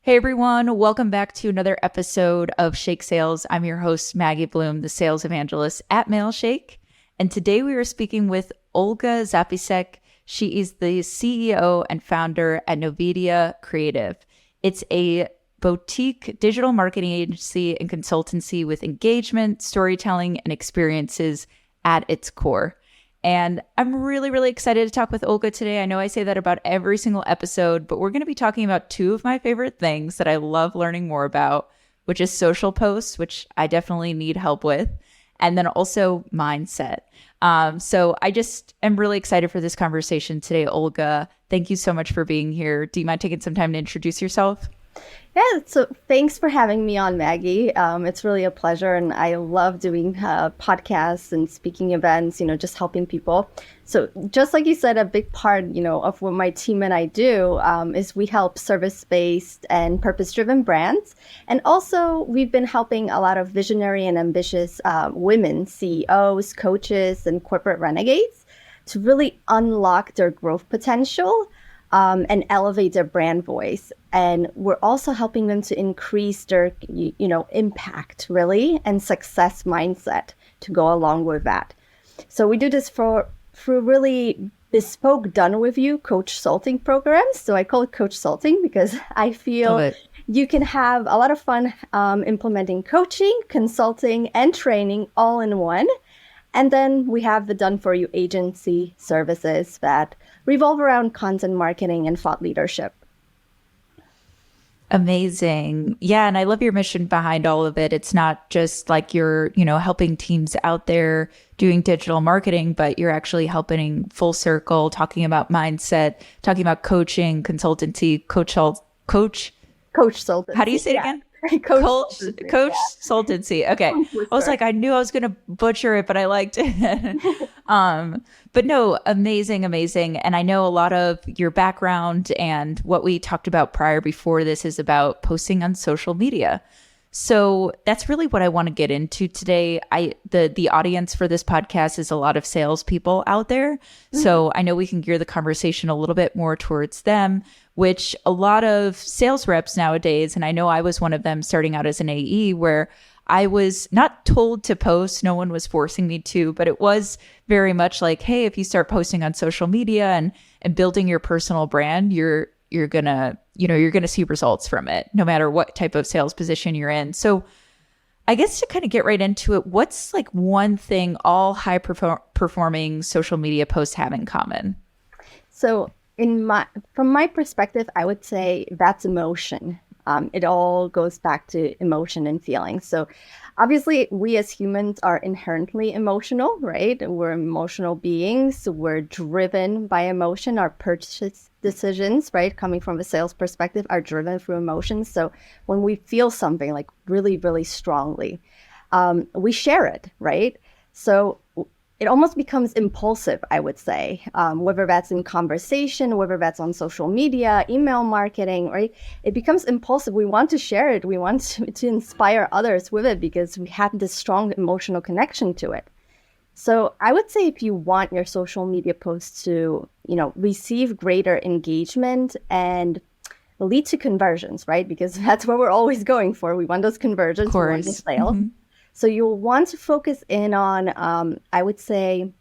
Hey everyone, welcome back to another episode of Shake Sales. I'm your host, Maggie Blume, the sales evangelist at Mailshake. And today we are speaking with Olga Zapisek. She is the CEO and founder at Novedia Creative. It's a boutique digital marketing agency and consultancy with engagement, storytelling, and experiences at its core. And I'm really, really excited to talk with Olga today. I know I say that about every single episode, but we're going to be talking about two of my favorite things that I love learning more about, which is social posts, which I definitely need help with, and then also mindset. So I just am really excited for this conversation today, Olga. Thank you so much for being here. Do you mind taking some time to introduce yourself? Yeah, so thanks for having me on, Maggie. It's really a pleasure, and I love doing podcasts and speaking events, just helping people. So just like you said, a big part, of what my team and I do is we help service-based and purpose-driven brands. And also, we've been helping a lot of visionary and ambitious women, CEOs, coaches, and corporate renegades to really unlock their growth potential and elevate their brand voice. And we're also helping them to increase their, impact really and success mindset to go along with that. So we do this through really bespoke done with you coach consulting programs. So I call it coach consulting because I feel you can have a lot of fun implementing coaching, consulting, and training all in one. And then we have the done for you agency services that revolve around content marketing and thought leadership. Amazing. Yeah. And I love your mission behind all of it. It's not just like you're, helping teams out there doing digital marketing, but you're actually helping full circle, talking about mindset, talking about coaching, consultancy, coach consultancy. How do you say it again? Coach consultancy. Okay. I was like, I knew I was going to butcher it, but I liked it. But no, amazing. And I know a lot of your background and what we talked about prior before this is about posting on social media. So that's really what I want to get into today. The audience for this podcast is a lot of salespeople out there. Mm-hmm. So I know we can gear the conversation a little bit more towards them, which a lot of sales reps nowadays, and I know I was one of them starting out as an AE, where I was not told to post, no one was forcing me to, but it was very much like, hey, if you start posting on social media and building your personal brand, you're gonna see results from it, no matter what type of sales position you're in. So I guess to kind of get right into it, what's like one thing all high performing social media posts have in common? So from my perspective, I would say that's emotion. It all goes back to emotion and feelings. So obviously, we as humans are inherently emotional, right? We're emotional beings. We're driven by emotion. Our purchase decisions, right, coming from a sales perspective, are driven through emotions. So when we feel something like really, really strongly, we share it, right? So it almost becomes impulsive, I would say, whether that's in conversation, whether that's on social media, email marketing, right? It becomes impulsive. We want to share it. We want to inspire others with it because we have this strong emotional connection to it. So I would say if you want your social media posts to, receive greater engagement and lead to conversions, right? Because that's what we're always going for. We want those conversions, we want the sales. Mm-hmm. So you'll want to focus in on, I would say,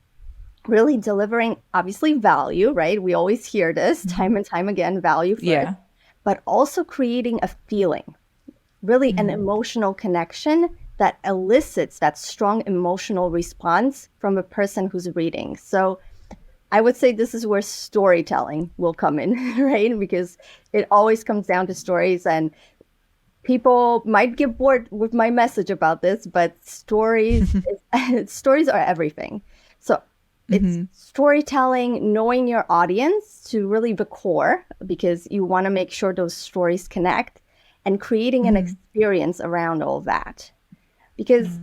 really delivering, obviously, value, right? We always hear this time and time again, value first, but also creating a feeling, really an emotional connection that elicits that strong emotional response from a person who's reading. So I would say this is where storytelling will come in, right? Because it always comes down to stories, and people might get bored with my message about this, but stories are everything. So it's storytelling, knowing your audience to really the core, because you want to make sure those stories connect, and creating an experience around all that. Because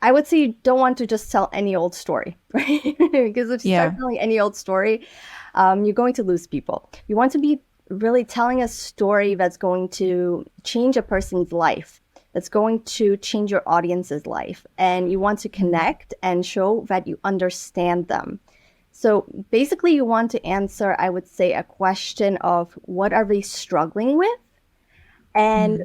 I would say you don't want to just tell any old story, right? Because if you start telling any old story, you're going to lose people. You want to be really telling a story that's going to change a person's life, that's going to change your audience's life. And you want to connect and show that you understand them. So basically, you want to answer, I would say, a question of what are they struggling with and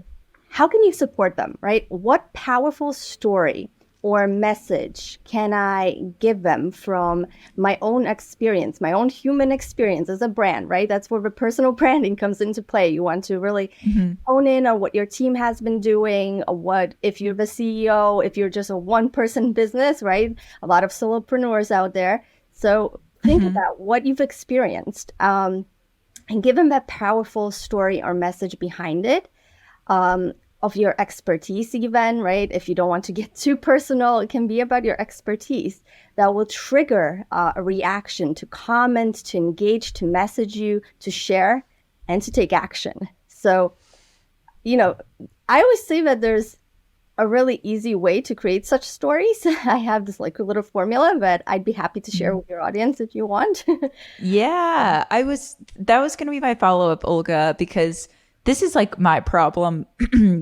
how can you support them, right? What powerful story or message can I give them from my own experience, my own human experience as a brand, right? That's where the personal branding comes into play. You want to really hone in on what your team has been doing, what if you're the CEO, if you're just a one-person business, right? A lot of solopreneurs out there. So think about what you've experienced and give them that powerful story or message behind it. Of your expertise even, right? If you don't want to get too personal, it can be about your expertise that will trigger a reaction to comment, to engage, to message you, to share, and to take action. So, I always say that there's a really easy way to create such stories. I have this like a little formula that I'd be happy to share with your audience if you want. Yeah, that was going to be my follow-up, Olga, because this is like my problem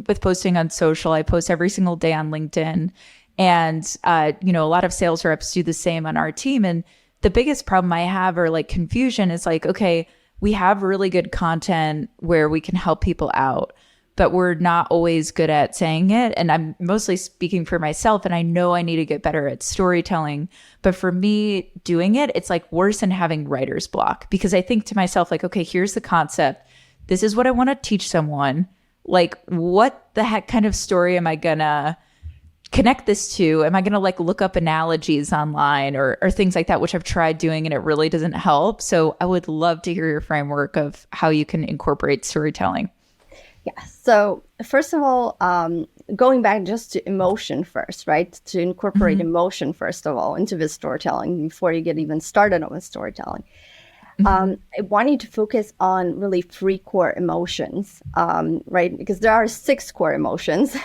with posting on social. I post every single day on LinkedIn, and a lot of sales reps do the same on our team. And the biggest problem I have, or like confusion, is like, okay, we have really good content where we can help people out, but we're not always good at saying it. And I'm mostly speaking for myself, and I know I need to get better at storytelling. But for me, doing it, it's like worse than having writer's block, because I think to myself, like, okay, here's the concept. This is what I want to teach someone. Like, what the heck kind of story am I gonna connect this to? Am I gonna like look up analogies online or things like that, which I've tried doing and it really doesn't help. So I would love to hear your framework of how you can incorporate storytelling. Yeah. So first of all, going back just to emotion first, right? To incorporate emotion first of all into the storytelling before you get even started on the storytelling. I want you to focus on really 3 core emotions, right? Because there are 6 core emotions.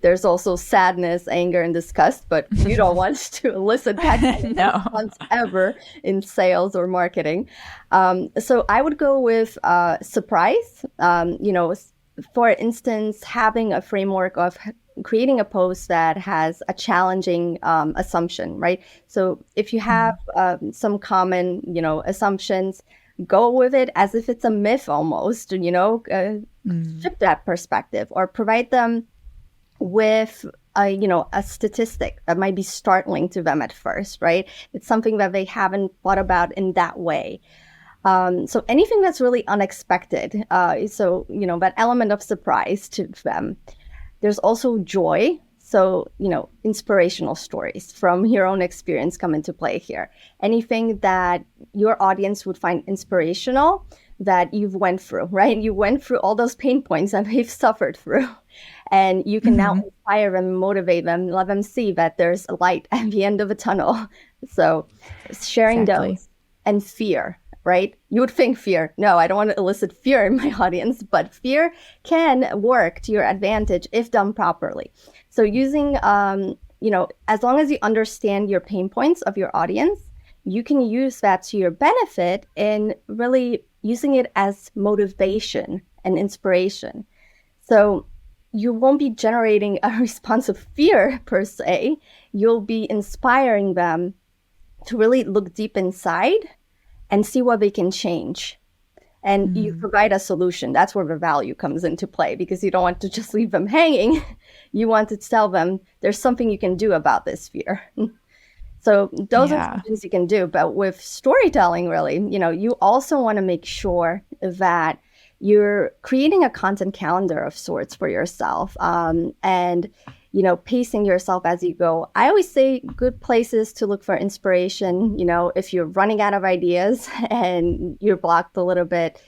There's also sadness, anger, and disgust, but you don't want to elicit that kind of response ever in sales or marketing. So I would go with surprise. For instance, having a framework of creating a post that has a challenging assumption, right? So if you have some common, assumptions, go with it as if it's a myth almost, shift that perspective or provide them with a statistic that might be startling to them at first, right? It's something that they haven't thought about in that way. So anything that's really unexpected, that element of surprise to them. There's also joy. So, inspirational stories from your own experience come into play here. Anything that your audience would find inspirational that you've went through, right? You went through all those pain points that they've suffered through. And you can now inspire them, motivate them, let them see that there's a light at the end of a tunnel. So sharing those and fear. Right? You would think fear. No, I don't want to elicit fear in my audience, but fear can work to your advantage if done properly. So using, as long as you understand your pain points of your audience, you can use that to your benefit in really using it as motivation and inspiration. So you won't be generating a response of fear per se. You'll be inspiring them to really look deep inside and see what they can change. And you provide a solution. That's where the value comes into play, because you don't want to just leave them hanging. You want to tell them there's something you can do about this fear. So those are things you can do. But with storytelling, really, you also want to make sure that you're creating a content calendar of sorts for yourself. And pacing yourself as you go. I always say good places to look for inspiration, if you're running out of ideas and you're blocked a little bit,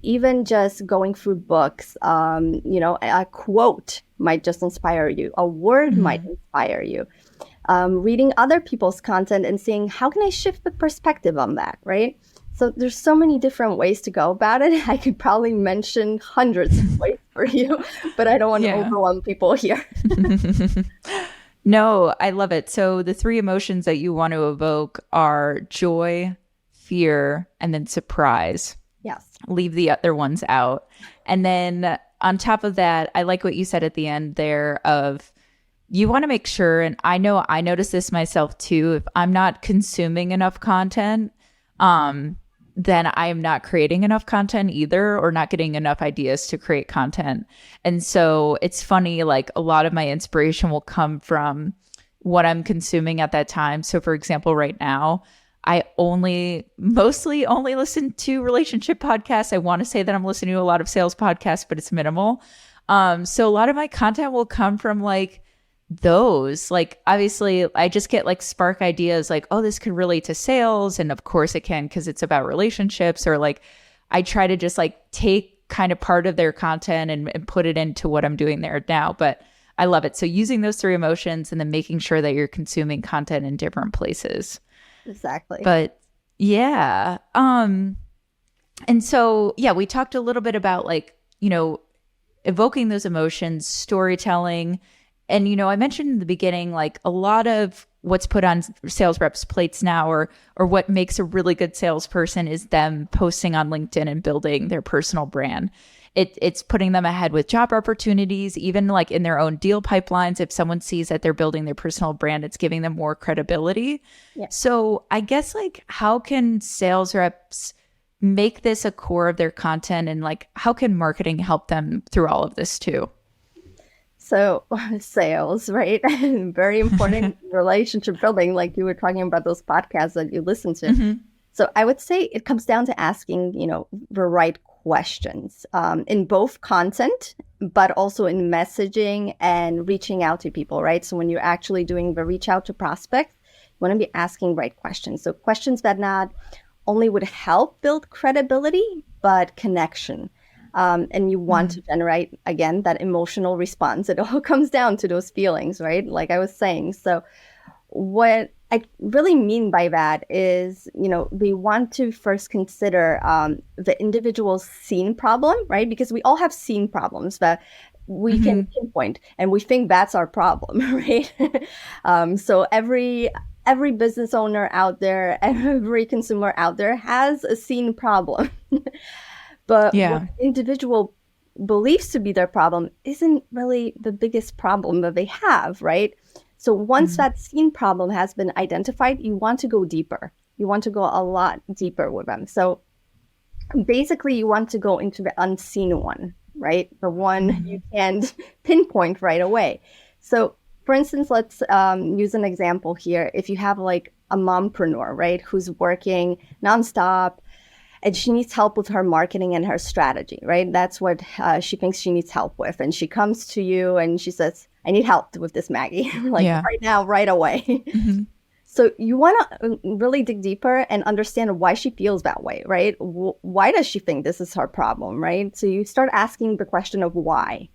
even just going through books, a quote might just inspire you. A word might inspire you. Reading other people's content and seeing how can I shift the perspective on that, right? So there's so many different ways to go about it. I could probably mention hundreds of ways for you, but I don't want to overwhelm people here. No, I love it. So the 3 emotions that you want to evoke are joy, fear, and then surprise. Yes. Leave the other ones out. And then on top of that, I like what you said at the end there of you want to make sure, and I know I notice this myself too, if I'm not consuming enough content, then I am not creating enough content either, or not getting enough ideas to create content. And so it's funny, like a lot of my inspiration will come from what I'm consuming at that time. So for example, right now, I mostly only listen to relationship podcasts. I want to say that I'm listening to a lot of sales podcasts, but it's minimal. So a lot of my content will come from like those. Like obviously I just get like spark ideas like, oh, this could relate to sales. And of course it can, because it's about relationships. Or like I try to just like take kind of part of their content and put it into what I'm doing there now. But I love it. So using those three emotions and then making sure that you're consuming content in different places. Exactly. But yeah. And so, yeah, we talked a little bit about like, evoking those emotions, storytelling. And, I mentioned in the beginning, like a lot of what's put on sales reps' plates now, or what makes a really good salesperson is them posting on LinkedIn and building their personal brand. It's putting them ahead with job opportunities, even like in their own deal pipelines. If someone sees that they're building their personal brand, it's giving them more credibility. Yeah. So I guess like how can sales reps make this a core of their content, and like how can marketing help them through all of this too? So sales, right? Very important relationship building, like you were talking about those podcasts that you listen to. Mm-hmm. So I would say it comes down to asking, the right questions in both content, but also in messaging and reaching out to people, right? So when you're actually doing the reach out to prospects, you want to be asking right questions. So questions that not only would help build credibility, but connection. And you want to generate, again, that emotional response. It all comes down to those feelings, right? Like I was saying. So what I really mean by that is, we want to first consider the individual's scene problem, right? Because we all have scene problems that we can pinpoint, and we think that's our problem, right? So every business owner out there, every consumer out there has a scene problem. But what the individual believes to be their problem isn't really the biggest problem that they have, right? So once that scene problem has been identified, you want to go deeper. You want to go a lot deeper with them. So basically, you want to go into the unseen one, right? The one you can't pinpoint right away. So for instance, let's use an example here. If you have like a mompreneur, right, who's working nonstop, and she needs help with her marketing and her strategy, right? That's what she thinks she needs help with. And she comes to you and she says, I need help with this, Maggie, right now, right away. So you want to really dig deeper and understand why she feels that way, right? Why does she think this is her problem, right? So you start asking the question of why.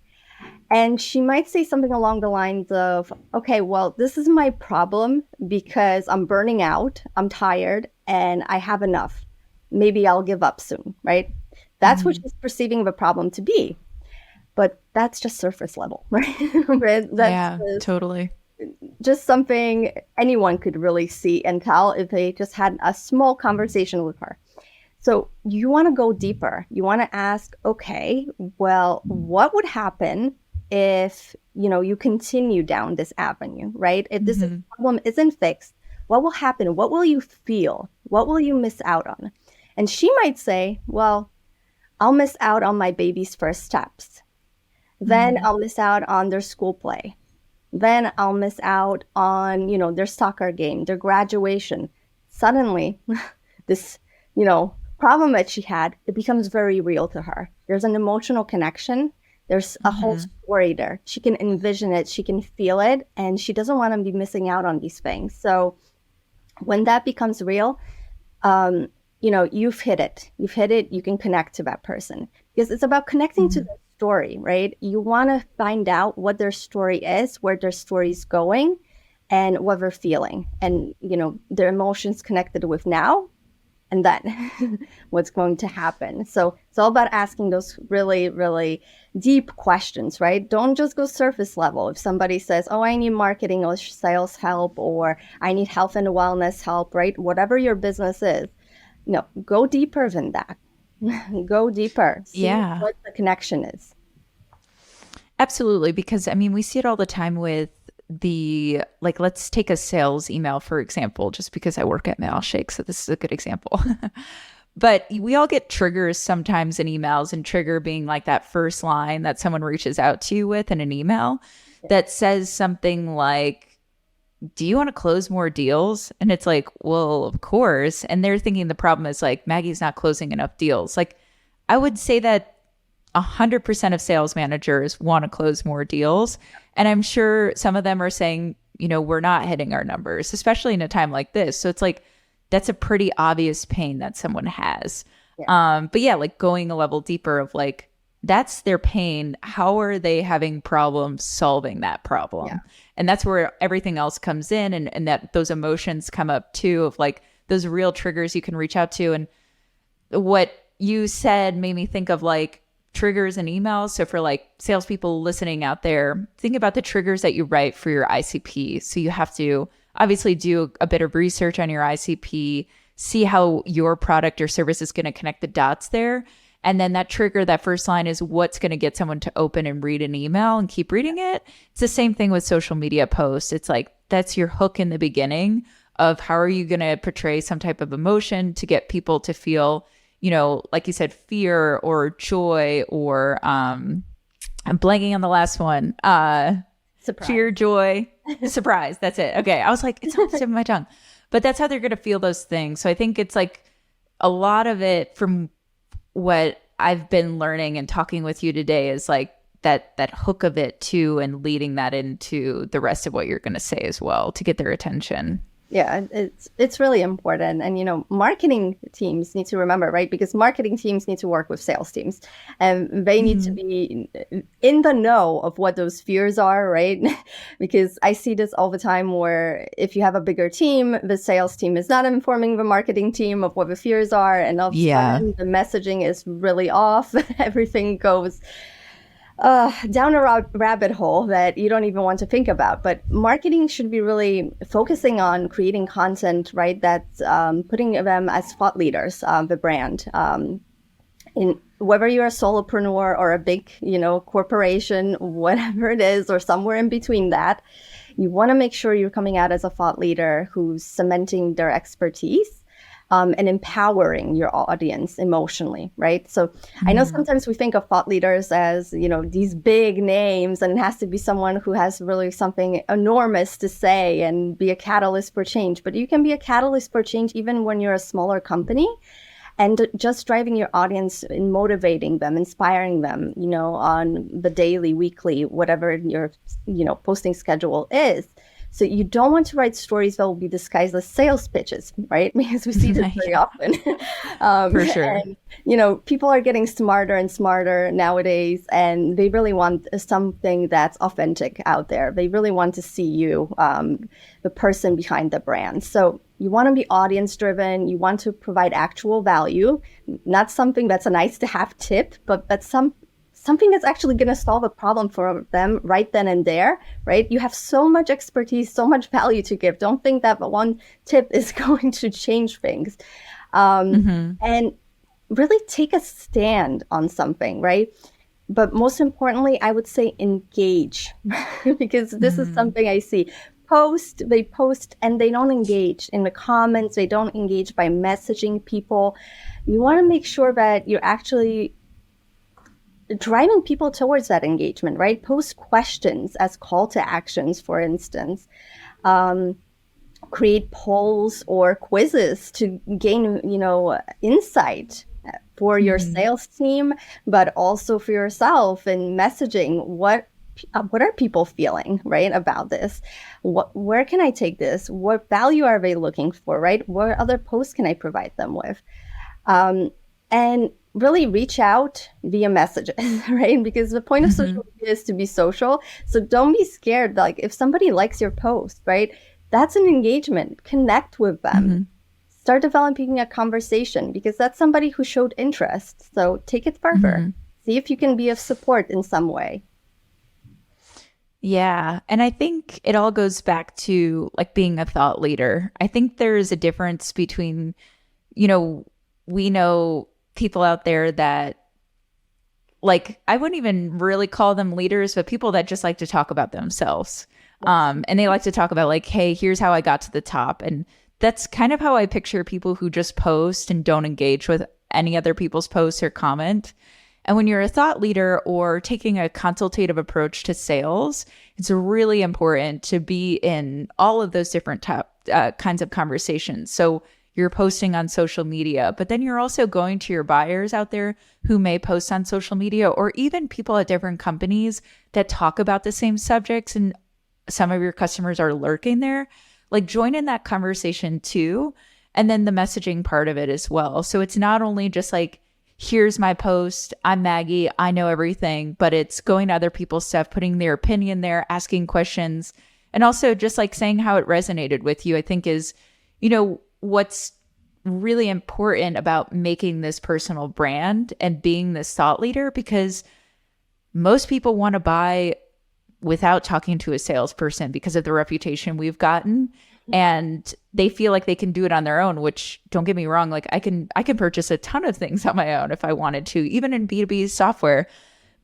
And she might say something along the lines of, okay, well, this is my problem because I'm burning out, I'm tired, and I have enough. Maybe I'll give up soon, right? That's what she's perceiving the problem to be. But that's just surface level, right? Totally. Just something anyone could really see and tell if they just had a small conversation with her. So you want to go deeper. You want to ask, okay, well, what would happen if, you continue down this avenue, right? If this problem isn't fixed, what will happen? What will you feel? What will you miss out on? And she might say, well, I'll miss out on my baby's first steps. Then I'll miss out on their school play. Then I'll miss out on, their soccer game, their graduation. Suddenly, this, problem that she had, it becomes very real to her. There's an emotional connection. There's a whole story there. She can envision it. She can feel it. And she doesn't want to be missing out on these things. So when that becomes real, you've hit it. You can connect to that person, because it's about connecting to their story, right? You want to find out what their story is, where their story is going, and what they're feeling, and, their emotions connected with now, and then what's going to happen. So it's all about asking those really, really deep questions, right? Don't just go surface level. If somebody says, oh, I need marketing or sales help, or I need health and wellness help, right? Whatever your business is, go deeper than that. Go deeper. See what the connection is. Absolutely. Because we see it all the time with like, let's take a sales email, for example, just because I work at Mailshake. So this is a good example. But we all get triggers sometimes in emails, and trigger being like that first line that someone reaches out to you with in an email that says something like, do you want to close more deals? And it's like, well, of course. And they're thinking the problem is like, Maggie's not closing enough deals. Like, I would say that 100% of sales managers want to close more deals. And I'm sure some of them are saying, we're not hitting our numbers, especially in a time like this. So it's like, that's a pretty obvious pain that someone has. Yeah. But yeah, like going a level deeper of like, that's their pain. How are they having problems solving that problem? Yeah. And that's where everything else comes in, and that those emotions come up too, of like those real triggers you can reach out to. And what you said made me think of like triggers and emails. So for like salespeople listening out there, think about the triggers that you write for your ICP. So you have to obviously do a bit of research on your ICP, see how your product or service is going to connect the dots there. And then that trigger, that first line is what's going to get someone to open and read an email and keep reading it. It's the same thing with social media posts. It's like, that's your hook in the beginning of how are you going to portray some type of emotion to get people to feel, like you said, fear or joy or I'm blanking on the last one. Surprise. Fear, joy, surprise. That's it. Okay. I was like, it's on the tip of my tongue. But that's how they're going to feel those things. So I think it's like a lot of it from what I've been learning and talking with you today is like that hook of it too, and leading that into the rest of what you're going to say as well to get their attention. Yeah, it's really important. And, marketing teams need to remember, right? Because marketing teams need to work with sales teams, and they need to be in the know of what those fears are, right? Because I see this all the time where if you have a bigger team, the sales team is not informing the marketing team of what the fears are. And all of a sudden the messaging is really off. Everything goes down a rabbit hole that you don't even want to think about. But marketing should be really focusing on creating content, right? That's putting them as thought leaders of the brand. In whether you're a solopreneur or a big, corporation, whatever it is, or somewhere in between that, you want to make sure you're coming out as a thought leader who's cementing their expertise. And empowering your audience emotionally, right? So I know sometimes we think of thought leaders as, these big names, and it has to be someone who has really something enormous to say and be a catalyst for change. But you can be a catalyst for change even when you're a smaller company, and just driving your audience and motivating them, inspiring them, on the daily, weekly, whatever your, posting schedule is. So you don't want to write stories that will be disguised as sales pitches, right? Because we see this very often. For sure. And, people are getting smarter and smarter nowadays, and they really want something that's authentic out there. They really want to see you, the person behind the brand. So you want to be audience driven. You want to provide actual value, not something that's a nice to have tip, but that's something that's actually going to solve a problem for them right then and there, right? You have so much expertise, so much value to give. Don't think that one tip is going to change things. And really take a stand on something, right? But most importantly, I would say engage, because this is something I see. They post and they don't engage in the comments. They don't engage by messaging people. You want to make sure that you're actually driving people towards that engagement, right? Post questions as call to actions, for instance. Create polls or quizzes to gain, insight for your sales team, but also for yourself in messaging. What are people feeling, right, about this? Where can I take this? What value are they looking for, right? What other posts can I provide them with? And really reach out via messages, right? Because the point of social media is to be social. So don't be scared. Like if somebody likes your post, right? That's an engagement. Connect with them. Start developing a conversation, because that's somebody who showed interest. So take it further. See if you can be of support in some way. Yeah. And I think it all goes back to like being a thought leader. I think there's a difference between, we know people out there that, like, I wouldn't even really call them leaders, but people that just like to talk about themselves. And they like to talk about like, hey, here's how I got to the top. And that's kind of how I picture people who just post and don't engage with any other people's posts or comment. And when you're a thought leader or taking a consultative approach to sales, it's really important to be in all of those different kinds of conversations. So you're posting on social media, but then you're also going to your buyers out there who may post on social media, or even people at different companies that talk about the same subjects, and some of your customers are lurking there. Like, join in that conversation too. And then the messaging part of it as well. So it's not only just like, here's my post, I'm Maggie, I know everything, but it's going to other people's stuff, putting their opinion there, asking questions, and also just like saying how it resonated with you, I think is, what's really important about making this personal brand and being this thought leader, because most people want to buy without talking to a salesperson because of the reputation we've gotten. And they feel like they can do it on their own, which, don't get me wrong, like I can purchase a ton of things on my own if I wanted to, even in B2B software.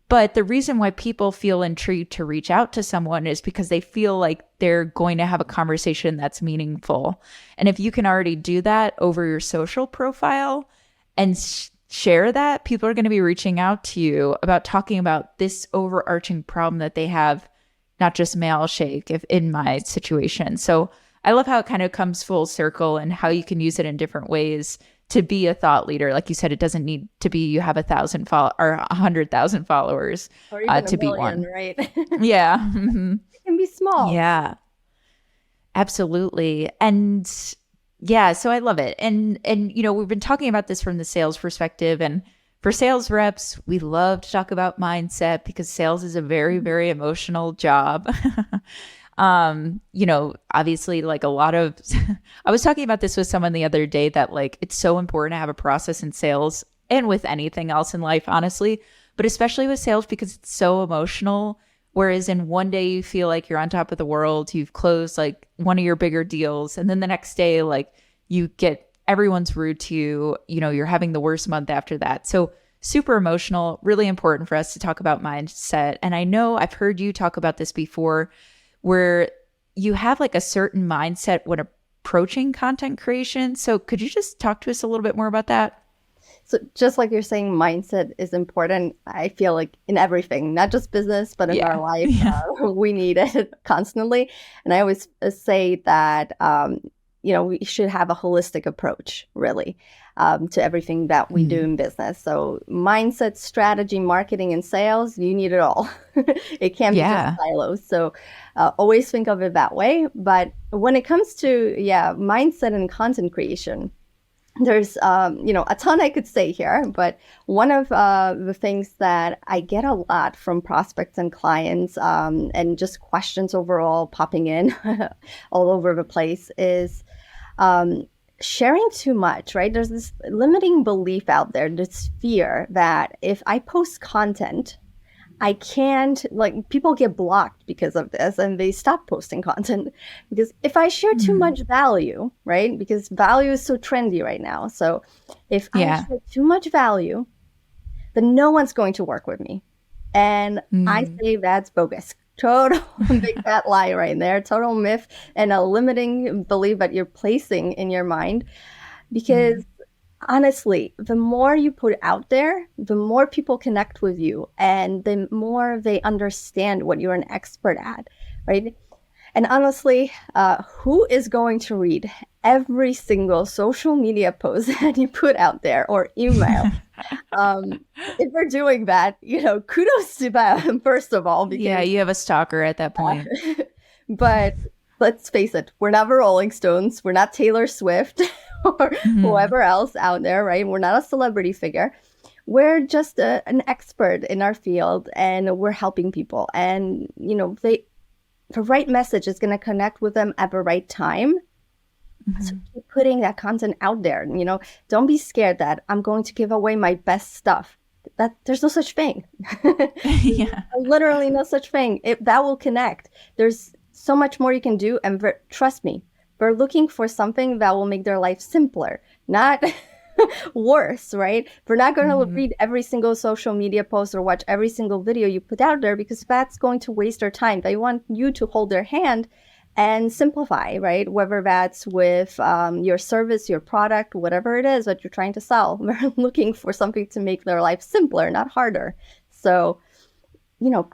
But the reason why people feel intrigued to reach out to someone is because they feel like they're going to have a conversation that's meaningful. And if you can already do that over your social profile and share that, people are going to be reaching out to you about talking about this overarching problem that they have, not just Mailshake, if in my situation. So I love how it kind of comes full circle and how you can use it in different ways to be a thought leader. Like you said, it doesn't need to be you have 1,000 or 100,000 followers or even to a be million, one. Right? Yeah. Mm-hmm. It can be small. Yeah, absolutely. And yeah, so I love it. And we've been talking about this from the sales perspective, and for sales reps, we love to talk about mindset because sales is a very, very emotional job. Obviously, like a lot of, I was talking about this with someone the other day that like, it's so important to have a process in sales and with anything else in life, honestly, but especially with sales because it's so emotional. Whereas in one day you feel like you're on top of the world, you've closed like one of your bigger deals. And then the next day, like you get everyone's rude to you, you're having the worst month after that. So super emotional, really important for us to talk about mindset. And I know I've heard you talk about this before, where you have like a certain mindset when approaching content creation. So could you just talk to us a little bit more about that? So just like you're saying, mindset is important. I feel like in everything, not just business, but in our life, we need it constantly. And I always say that, we should have a holistic approach, really, to everything that we do in business. So mindset, strategy, marketing, and sales, you need it all. It can't be just silos. So always think of it that way. But when it comes to, mindset and content creation, there's, a ton I could say here, but one of the things that I get a lot from prospects and clients and just questions overall popping in all over the place is sharing too much, right? There's this limiting belief out there, this fear that if I post content, I can't, like, people get blocked because of this and they stop posting content because if I share too much value, right? Because value is so trendy right now. So if I share too much value, then no one's going to work with me. And I say that's bogus. Total big fat lie right there. Total myth and a limiting belief that you're placing in your mind because honestly, the more you put out there, the more people connect with you and the more they understand what you're an expert at, right? And honestly, who is going to read every single social media post that you put out there or email? If we're doing that, kudos to them, first of all. Because, you have a stalker at that point. But let's face it, we're not the Rolling Stones. We're not Taylor Swift or whoever else out there, right? We're not a celebrity figure. We're just an expert in our field and we're helping people. And, the right message is going to connect with them at the right time. So keep putting that content out there. Don't be scared that I'm going to give away my best stuff. That there's no such thing. Literally no such thing. That will connect. There's so much more you can do. And trust me, we're looking for something that will make their life simpler, not worse, right? We're not going to read every single social media post or watch every single video you put out there, because that's going to waste our time. They want you to hold their hand and simplify, right? Whether that's with your service, your product, whatever it is that you're trying to sell. We're looking for something to make their life simpler, not harder. So,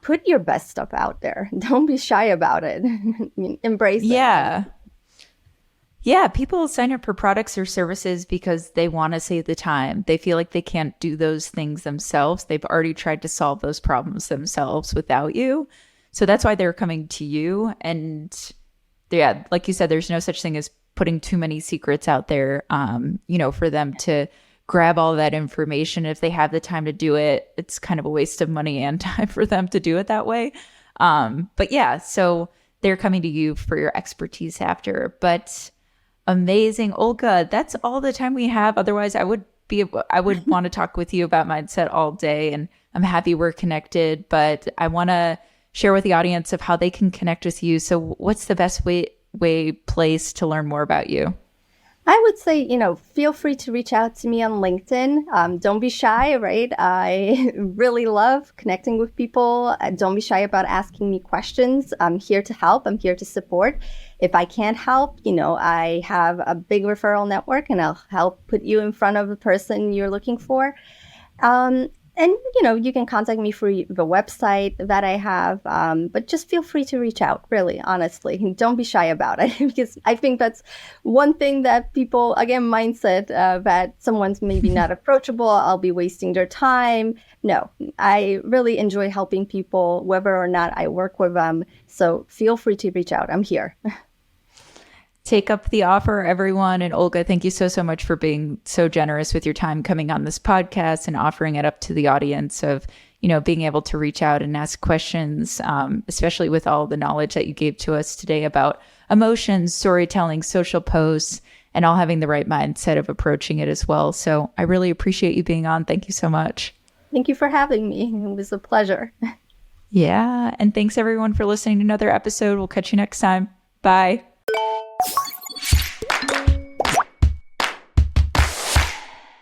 put your best stuff out there. Don't be shy about it. Embrace it. Yeah, people sign up for products or services because they want to save the time. They feel like they can't do those things themselves. They've already tried to solve those problems themselves without you. So that's why they're coming to you. And yeah, like you said, there's no such thing as putting too many secrets out there, for them to grab all that information. If they have the time to do it, it's kind of a waste of money and time for them to do it that way. But yeah, so they're coming to you for your expertise after. But amazing, Olga, that's all the time we have. Otherwise, I would want to talk with you about mindset all day, and I'm happy we're connected, but I want to share with the audience of how they can connect with you. So what's the best place to learn more about you? I would say, feel free to reach out to me on LinkedIn. Don't be shy, right? I really love connecting with people. Don't be shy about asking me questions. I'm here to help. I'm here to support. If I can't help, I have a big referral network, and I'll help put you in front of the person you're looking for. And, you can contact me through the website that I have, but just feel free to reach out, really, honestly. And don't be shy about it, because I think that's one thing that people, again, mindset, that someone's maybe not approachable, I'll be wasting their time. No, I really enjoy helping people, whether or not I work with them. So feel free to reach out. I'm here. Take up the offer, everyone. And Olga, thank you so much for being so generous with your time coming on this podcast and offering it up to the audience of, being able to reach out and ask questions, especially with all the knowledge that you gave to us today about emotions, storytelling, social posts, and all having the right mindset of approaching it as well. So I really appreciate you being on. Thank you so much. Thank you for having me. It was a pleasure. Yeah. And thanks everyone for listening to another episode. We'll catch you next time. Bye.